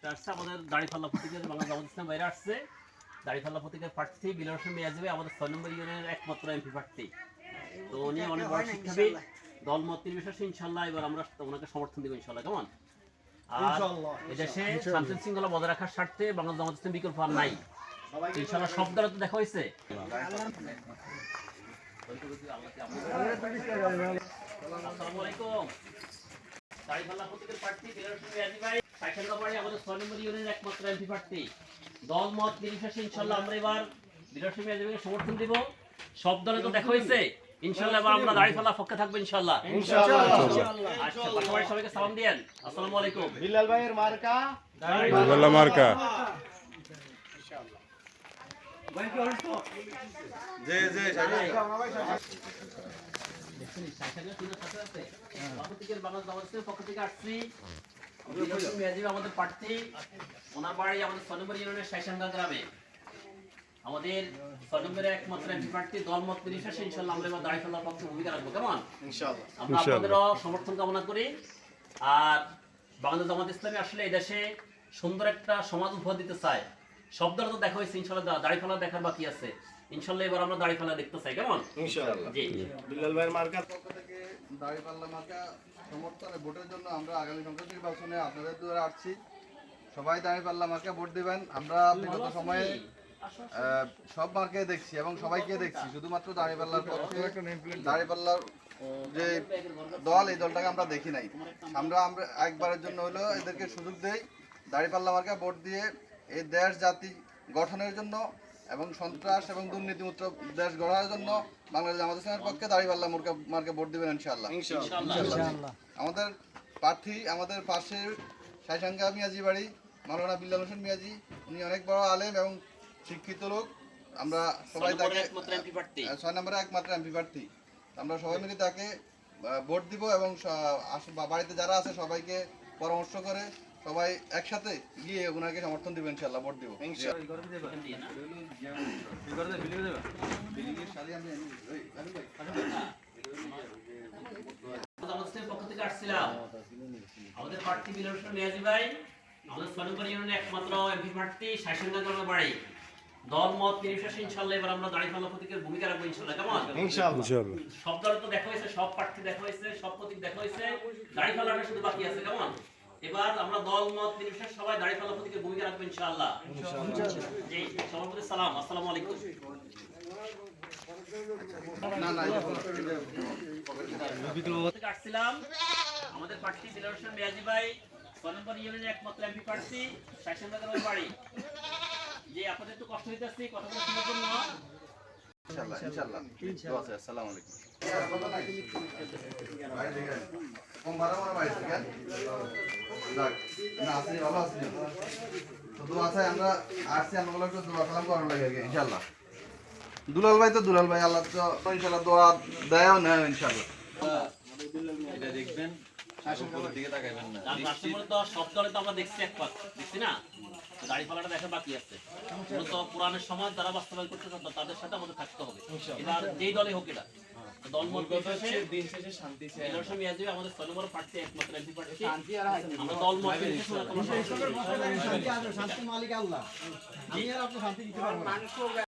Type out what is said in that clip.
একটা আসছে আমাদের দাড়িপাল্লা প্রতীকের বাংলা জামাত ইসলাম বাইরে আসছে। দাড়িপাল্লা প্রতীকের প্রার্থী বিলাল হোসেন মিয়া যাবে আমাদের 6 নম্বর ইউনিয়নের একমাত্র এমপি প্রার্থী। তো উনি অনেক বড় শিক্ষাবিদ, দলমত নির্বিশেষে ইনশাআল্লাহ এবার আমরা ওনাকে সমর্থন দেব ইনশাআল্লাহ। কেমন? আর এদেশে শান্তি শৃঙ্খলা বজায় রাখার স্বার্থে বাংলা জামাত ইসলাম বিকল্প আর নাই। ইনশাআল্লাহ সব দ্বারা তো দেখা হয়েছে। আসসালামু আলাইকুম। দাড়িপাল্লা প্রতীকের প্রার্থী বিলাল হোসেন মিয়া ভাই সাইকেন্দ্রবাড়ি আমাদের 6 নম্বর ইউনিয়নের একমাত্র এমপি প্রার্থী। দলমত নির্বিশেষে ইনশাআল্লাহ আমরা এবার বিলাল হোসেন মিয়া ভাইকে সমর্থন দেব। সব দলে তো দেখা হয়েছে। ইনশাআল্লাহ এবার আমরা দাড়িপাল্লার পক্ষে থাকব ইনশাআল্লাহ। আচ্ছা, পাশাপাশি সবাইকে সালাম দিয়েন। আসসালামু আলাইকুম। বিলাল ভাইয়ের মার্কা দাড়িপাল্লা মার্কা। ইনশাআল্লাহ। ভাই কি অসুস্থ? জি জি আমাদের প্রার্থী ওনার বাড়ি আমাদের 6 নম্বর ইউনিয়নের শাইসাঙ্গা গ্রামে। আমাদের 6 নম্বরের একমাত্র এমপি প্রার্থী দলমত নির্বিশেষে ইনশাআল্লাহ আমরা এবার দাড়িপাল্লার পক্ষে ভূমিকা রাখবো। কেমন? ইনশাআল্লাহ। আমরা আপনাদেরও সমর্থন কামনা করি। আর বাংলাদেশ জামাত ইসলামী আসলে এই দেশে সুন্দর একটা সমাজ উপহার দিতে চায়। সব দল তো দেখা হয়েছে, ইনশাআল্লাহ দাড়িপাল্লা দেখার বাকি আছে। ইনশাআল্লাহ এবার আমরা দাড়িপাল্লা দেখতে চাই। কেমন? ইনশাআল্লাহ। জি। বিলাল ভাইয়ের মার্কার পক্ষ থেকে দাড়িপাল্লা মার্কা সমর্থনে ভোটের জন্য আমরা আগামী সংসদ নির্বাচনে আপনাদের দুয়ারে আসছি। সবাই দাড়িপাল্লা মার্কা ভোট দিবেন। আমরা বিগত সময়ে সব মার্কে দেখছি এবং সবাইকে দেখছি, শুধুমাত্র দাড়িপাল্লার পক্ষে দাড়িপাল্লার যে দল, এই দলটাকে আমরা দেখি নাই। আমরা একবারের জন্য হলো এদেরকে সুযোগ দেই, দাড়িপাল্লা মার্কা ভোট দিয়ে এই দেশ জাতি গঠনের জন্য এবং সন্ত্রাস এবং দুর্নীতিমুক্ত দেশ গড়ার জন্য বাংলাদেশ জামাত ইসলামের পক্ষে দাড়িপাল্লা মার্কা ভোট দিবেন ইনশাআল্লাহ। আমাদের প্রার্থী আমাদের পাশের শাইসাঙ্গা মিয়াজি বাড়ি মাওলানা বিলাল হোসেন মিয়াজি, উনি অনেক বড় আলেম এবং শিক্ষিত লোক। আমরা সবাই তাকে 6 নম্বরে একমাত্র এমপি প্রার্থী। আমরা সবাই মিলে তাকে ভোট দিব এবং বাড়িতে যারা আছে সবাইকে পরামর্শ করে সবাই একসাথে গিয়ে ওনাকে সমর্থন দিবেন ইনশাআল্লাহ, ভোট দিব পক্ষ থেকে আসছিলাম। আমাদের প্রার্থী বিলাল হোসেন মিয়াজি ভাই আমাদের 6 নম্বর ইউনিয়নের একমাত্র এমপি প্রার্থী, শাইসাঙ্গা গ্রামের বাড়ি। দলমত নির্বিশেষে ইনশাআল্লাহ এবার আমরা দাড়িপাল্লা প্রতীকের ভূমিকা রাখবো ইনশাআল্লাহ। কেমন? ইনশাআল্লাহ। সব দল তো দেখা হয়েছে, সব প্রার্থী দেখা হয়েছে, সব প্রতীক দেখা হয়েছে, দাড়িপাল্লাটা শুধু বাকি আছে। কেমন? এবার আমরা দলমত নির্বিশেষে সবাই দাড়িপাল্লা প্রতীকের ভূমিকা রাখবো ইনশাআল্লাহ। জি, সবার প্রতি সালাম। আসসালামু আলাইকুম। আসছিলাম আমাদের প্রার্থী বিলাল হোসেন মিয়াজি ভাই 6 নম্বর ইউনিয়নের একমাত্র এমপি প্রার্থী, শাইসাঙ্গা গ্রামের বাড়ি। যে আপনাদের একটু কষ্ট হইতেছে কথাগুলো শোনার জন্য। ইনশাআল্লাহ ইনশাআল্লাহ। আসসালামু আলাইকুম। কোন ভাড়া মারা বাড়ি থেকে যাক না আসলে ভালো আছে তো দোয়া আছে। আমরা আসছি আমরা একটু দোয়া সালাম করার লাগে ইনশাআল্লাহ। দুলাল ভাই তো দুলাল ভাই, আল্লাহ তো ইনশাআল্লাহ দোয়া দেয়ও না ইনশাআল্লাহ। এটা দেখবেন শাসকের দিকে তাকাইবেন না। সব দলে তো আমরা দেখছি এক পাক, দেখছি না? দাড়িপাল্লাটা দেখা বাকি আছে। তো পুরানের সমাজ যারা বাস্তবায়ন করতে চান তাদের সাথে আমাদের থাকতে হবে। এবার যেই দলে হোক এটা দলমত দিন শেষে শান্তি চাই। বিলাল হোসেন মিয়াজি আমাদের 6 নম্বর প্রার্থী, একমাত্র এমপি প্রার্থী। আমরা দলমত শান্তি মালিক আল্লাহ। আমি আর আপনি শান্তি দিতে পারবো না।